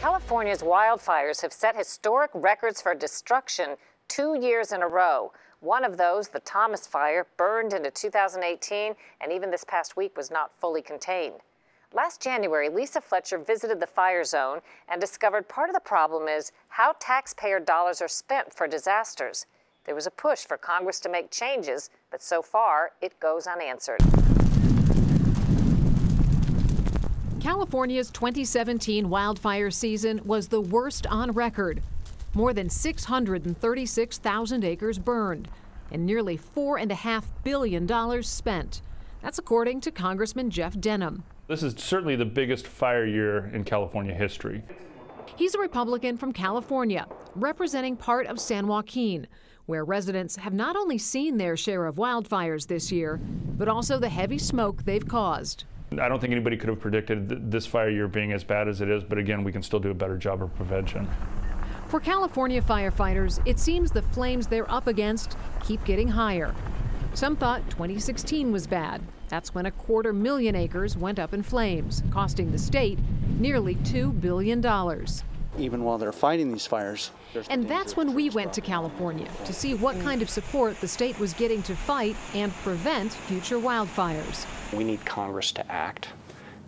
California's wildfires have set historic records for destruction 2 years in a row. One of those, the Thomas Fire, burned into 2018 and even this past week was not fully contained. Last January, Lisa Fletcher visited the fire zone and discovered part of the problem is how taxpayer dollars are spent for disasters. There was a push for Congress to make changes, but so far it goes unanswered. California's 2017 wildfire season was the worst on record. More than 636,000 acres burned and nearly $4.5 billion spent. That's according to Congressman Jeff Denham. This is certainly the biggest fire year in California history. He's a Republican from California, representing part of San Joaquin, where residents have not only seen their share of wildfires this year, but also the heavy smoke they've caused. I don't think anybody could have predicted this fire year being as bad as it is, but again, we can still do a better job of prevention. For California firefighters, it seems the flames they're up against keep getting higher. Some thought 2016 was bad. That's when 250,000 acres went up in flames, costing the state nearly $2 billion. Even while they're fighting these fires. And that's when we went to California to see what kind of support the state was getting to fight and prevent future wildfires. We need Congress to act,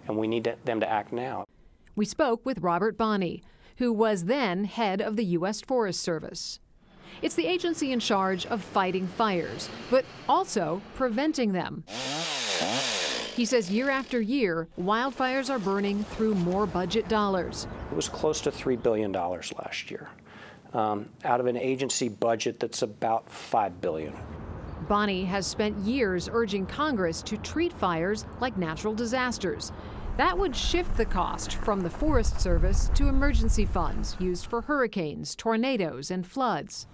and we need them to act now. We spoke with Robert Bonney, who was then head of the U.S. Forest Service. It's the agency in charge of fighting fires, but also preventing them. He says year after year, wildfires are burning through more budget dollars. It was close to $3 billion last year, out of an agency budget that's about $5 billion. Bonney has spent years urging Congress to treat fires like natural disasters. That would shift the cost from the Forest Service to emergency funds used for hurricanes, tornadoes, and floods.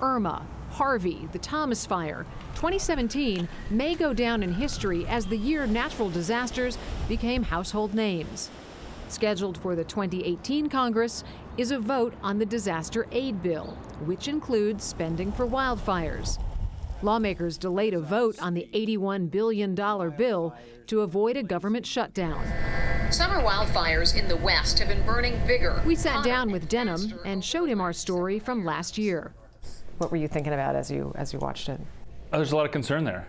Irma, Harvey, the Thomas Fire, 2017 may go down in history as the year natural disasters became household names. Scheduled for the 2018 Congress is a vote on the disaster aid bill, which includes spending for wildfires. Lawmakers delayed a vote on the $81 billion bill to avoid a government shutdown. Summer wildfires in the West have been burning bigger. We sat down with Denham and showed him our story from last year. What were you thinking about as you watched it? There's a lot of concern there.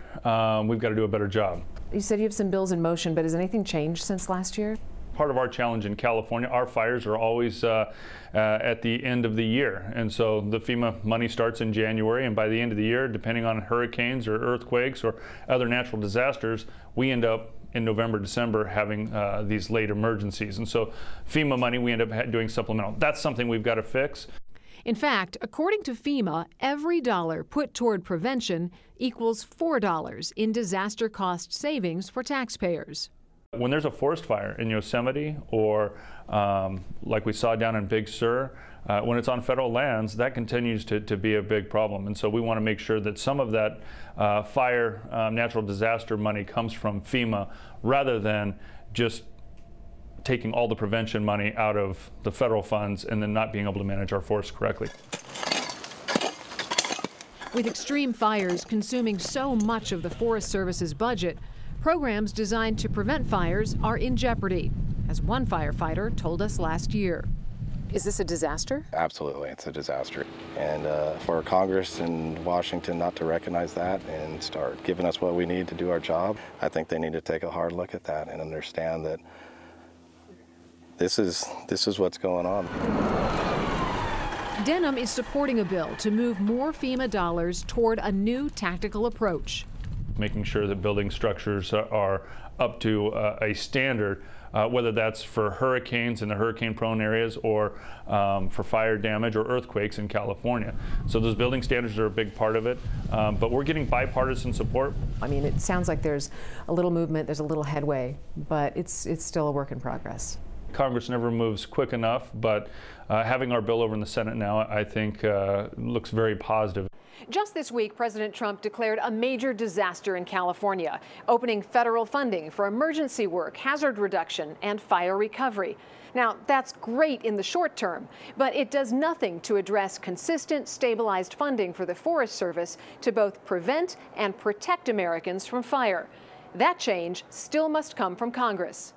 We've got to do a better job. You said you have some bills in motion, but has anything changed since last year? Part of our challenge in California, our fires are always at the end of the year. And so the FEMA money starts in January, and by the end of the year, depending on hurricanes or earthquakes or other natural disasters, we end up in November, December having these late emergencies. And so FEMA money, we end up doing supplemental. That's something we've got to fix. In fact, according to FEMA, every dollar put toward prevention equals $4 in disaster cost savings for taxpayers. When there's a forest fire in Yosemite or like we saw down in Big Sur, when it's on federal lands, that continues to be a big problem. And so we want to make sure that some of that fire natural disaster money comes from FEMA rather than just taking all the prevention money out of the federal funds and then not being able to manage our forests correctly. With extreme fires consuming so much of the Forest Service's budget, programs designed to prevent fires are in jeopardy, as one firefighter told us last year. Is this a disaster? Absolutely, it's a disaster. And for Congress in Washington not to recognize that and start giving us what we need to do our job, I think they need to take a hard look at that and understand that this is what's going on. Denham is supporting a bill to move more FEMA dollars toward a new tactical approach. Making sure that building structures are up to a standard, whether that's for hurricanes in the hurricane-prone areas or for fire damage or earthquakes in California. So those building standards are a big part of it, but we're getting bipartisan support. I mean, it sounds like there's a little movement, there's a little headway, but it's still a work in progress. Congress never moves quick enough, but having our bill over in the Senate now, I think, looks very positive. Just this week, President Trump declared a major disaster in California, opening federal funding for emergency work, hazard reduction, and fire recovery. Now, that's great in the short term, but it does nothing to address consistent, stabilized funding for the Forest Service to both prevent and protect Americans from fire. That change still must come from Congress.